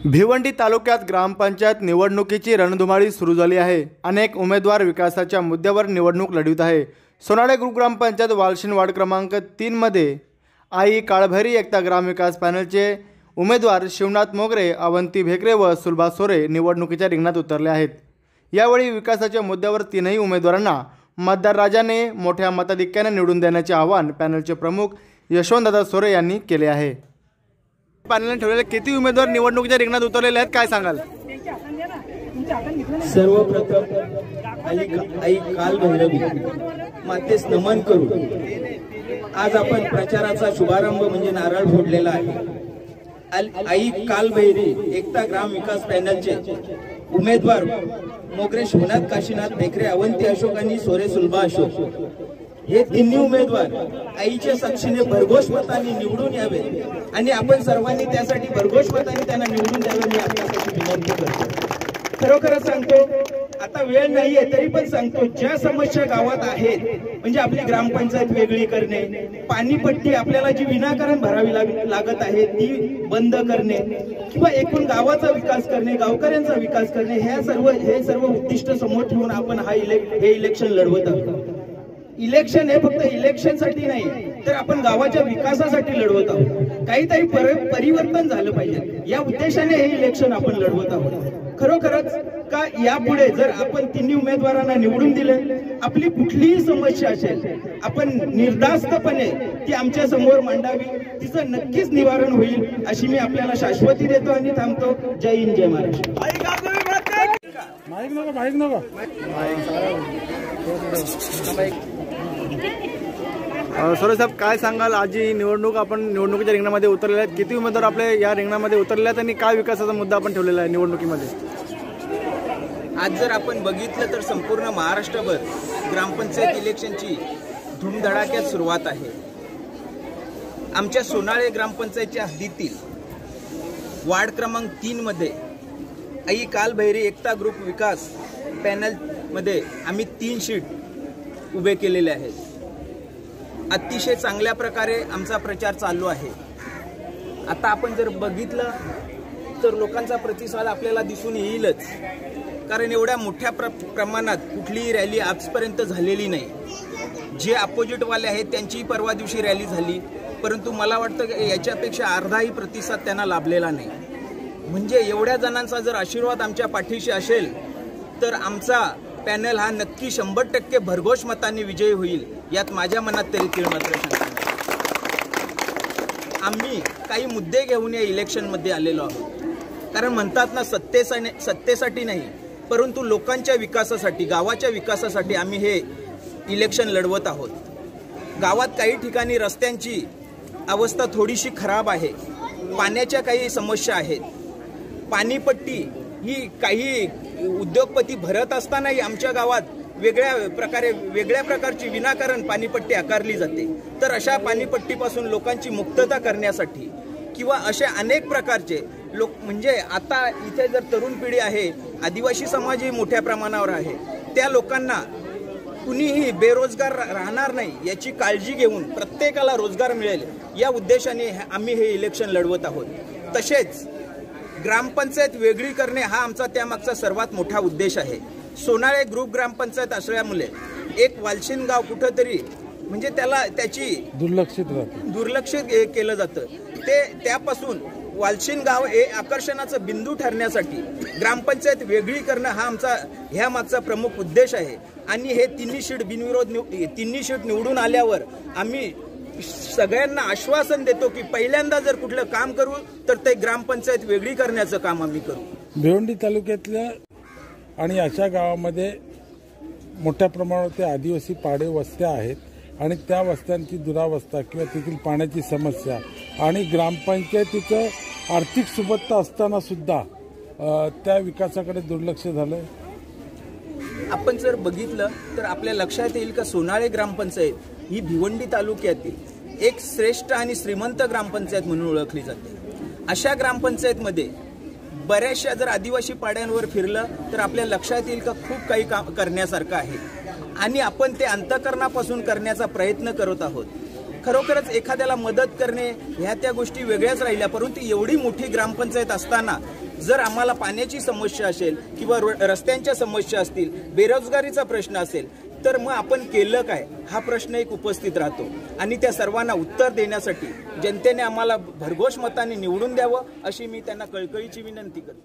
भिवंडी तालुक्यात ग्रामपंचायत निवडणुकीची रणधुमाळी सुरू झाली आहे। अनेक उमेदवार विकासाच्या मुद्द्यावर निवडणूक लढवित आहे। सोनाळे ग्रुप ग्रामपंचायत वालशिन वार्ड क्रमांक 3 मध्ये आई काळभैरी एकता ग्रामविकास पॅनलचे उमेदवार शिवनाथ मोगरे, अवंती भेकरे व सुलभा सोरे निवडणुकीच्या रिंगणात उतरले आहेत। यावेळी विकासाच्या मुद्द्यावर तीनही उमेदवारांना मतदार राजाने मोठ्या मताधिक्याने निवडून देण्याचे आवाहन पॅनलचे प्रमुख यशवंतदादा सोरे यांनी केले आहे। पॅनलने ठेवलेले किती उमेदवार निवडणुकीच्या रिंगणात उतरलेले आहेत, काय सांगाल? सर्वप्रथम आई कालभैरवी मातेस नमन करू। आज आपण प्रचाराचा शुभारंभ म्हणजे नारळ फोडलेला आहे। आई कालभैरी एकता ग्राम विकास पॅनलचे उमेदवार मोगरे शिवनाथ काशीनाथ भेकरे, अवंती अशोक आणि सोरे सुलभा अशोक हे तिन्ही उमेदवार आईच्या साक्षीने भरघोष मतांनी निवडून यावे आणि आपण सर्वांनी त्यासाठी भरघोष मतांनी त्यांना निवडून द्यावे मी आपल्यासाठी विनंती करतो। खरोखरच सांगतो, आता वेळ नाहीये तरी पण सांगतो, ज्या समस्या गावात आहेत म्हणजे आपली ग्रामपंचायत वेगळी करणे, पाणीपट्टी आपल्याला जी विनाकारण भरावी लागत आहे ती बंद करणे किंवा एकूण गावाचा विकास करणे, गावकऱ्यांचा विकास करणे, हे सर्व उद्दिष्ट समोर ठेवून आपण हे इलेक्शन लढवत आहोत। इलेक्शन हे फक्त इलेक्शनसाठी नाही तर आपण गावाच्या विकासासाठी लढवत आहोत। काहीतरी परिवर्तन झालं पाहिजे या उद्देशाने हे इलेक्शन आपण लढवत आहोत। खरोखरच का यापुढे जर आपण तिन्ही उमेदवारांना निवडून दिले, आपली कुठलीही समस्या असेल आपण निर्धास्तपणे ती आमच्या समोर मांडावी, तिचं नक्कीच निवारण होईल अशी मी आपल्याला शाश्वती देतो आणि थांबतो। जय हिंद, जय महाराष्ट्र। सोरे साहेब, काय सांगाल? आज निवडणूक आपण निवडणुकीच्या रिंगणामध्ये उतरलेले आहेत, किती उमेदवार आपले या रिंगणामध्ये उतरले आहेत आणि काय विकासाचा मुद्दा आपण ठेवलेला आहे निवडणुकीमध्ये? आज जर आपण बघितलं तर संपूर्ण महाराष्ट्रभर ग्रामपंचायत इलेक्शनची धूमधडाक्यात सुरुवात आहे। आमच्या सोनाळे ग्रामपंचायतच्या हद्दीतील वार्ड क्रमांक 3 मध्ये आई कालभैरी एकता ग्रुप विकास पॅनल मध्ये आम्ही 3 शीट उभे केलेले आहेत। अतिशय चांगल्या प्रकारे आमचा प्रचार चालू आहे। आता आपण जर बघितलं तर लोकांचा प्रतिसाद आपल्याला दिसून येईलच, कारण एवढ्या मोठ्या प्रमाणात कुठलीही रॅली आजपर्यंत झालेली नाही। जे अपोजिट वाले आहेत त्यांची परवा दिवशी रॅली झाली, परंतु मला वाटतं की याच्यापेक्षा अर्धाही प्रतिसाद त्यांना लाभलेला नाही। म्हणजे एवढ्या जणांचा जर आशीर्वाद आमच्या पाठीशी असेल तर आमचा पॅनल हा नक्की 100% भरघोष मतांनी विजयी होईल, यात माझ्या मनात तरी तीळ मात्र शंका नाही। आम्ही काही मुद्दे घेऊन या इलेक्शनमध्ये आलेलो आहोत, कारण म्हणतात ना, सत्तेसाठी नाही परंतु लोकांच्या विकासासाठी, गावाच्या विकासासाठी आम्ही हे इलेक्शन लढवत आहोत। गावात काही ठिकाणी रस्त्यांची अवस्था थोडीशी खराब आहे, पाण्याच्या काही समस्या आहेत, पाणीपट्टी ही काही उद्योगपती भरत असतानाही आमच्या गावात वेगळ्या प्रकारची विनाकारण पाणीपट्टी आकारली जाते। तर अशा पाणीपट्टीपासून लोकांची मुक्तता करण्यासाठी किंवा अशा अनेक प्रकारचे लोक, म्हणजे आता इथे जर तरुण पिढी आहे, आदिवासी समाजही मोठ्या प्रमाणावर आहे, त्या लोकांना कुणीही बेरोजगार राहणार नाही याची काळजी घेऊन प्रत्येकाला रोजगार मिळेल या उद्देशाने आम्ही हे इलेक्शन लढवत आहोत। तसेच ग्रामपंचायत वेगळी करणे हा आमचा त्यामागचा सर्वात मोठा उद्देश आहे। सोनाळे ग्रुप ग्रामपंचायत असल्यामुळे एक वालशिन गाव कुठंतरी म्हणजे त्याची दुर्लक्षित केलं जातं, त्यापासून वालशिन गाव हे आकर्षणाचं बिंदू ठरण्यासाठी ग्रामपंचायत वेगळी करणं हा आमचा ह्या मागचा प्रमुख उद्देश आहे। आणि हे तिन्ही शीट निवडून आल्यावर आम्ही सगळ्यांना आश्वासन देतो की पहिल्यांदा जर कुठलं काम करू तर ते ग्रामपंचायत वेगळी करण्याचं काम आम्ही करू। भिवंडी तालुक्यातल्या आणि अशा गावामध्ये मोठ्या प्रमाणावर आदिवासी पाडे वस्त्या आहेत आणि त्या वस्त्यांची दुरावस्था किंवा तेथील पाण्याची समस्या आणि ग्रामपंचायतीचं आर्थिक सुबत्ता असताना सुद्धा त्या विकासाकडे दुर्लक्ष झालंय। आपण जर बघितलं तर आपल्या लक्षात येईल का सोनाळे ग्रामपंचायत ही भिवंडी तालुक्यातील एक श्रेष्ठ आणि श्रीमंत ग्रामपंचायत म्हणून ओळखली जाते। अशा ग्रामपंचायतमध्ये बऱ्याचशा जर आदिवासी पाड्यांवर फिरलं तर आपल्या लक्षात येईल का खूप काही करण्यासारखं आहे आणि आपण ते अंतःकरणापासून करण्याचा प्रयत्न करत आहोत। खरोखरच एखाद्याला मदत करणे ह्या त्या गोष्टी वेगळ्याच राहिल्या, परंतु एवढी मोठी ग्रामपंचायत असताना जर आम्हाला पाण्याची समस्या असेल किंवा रस्त्यांच्या समस्या असतील, बेरोजगारीचा प्रश्न असेल, तर मग आपण केलं काय हा प्रश्न एक उपस्थित राहतो आणि त्या सर्वांना उत्तर देण्यासाठी जनतेने आम्हाला भरघोष मताने निवडून द्यावं अशी मी त्यांना कळकळीची विनंती करतो.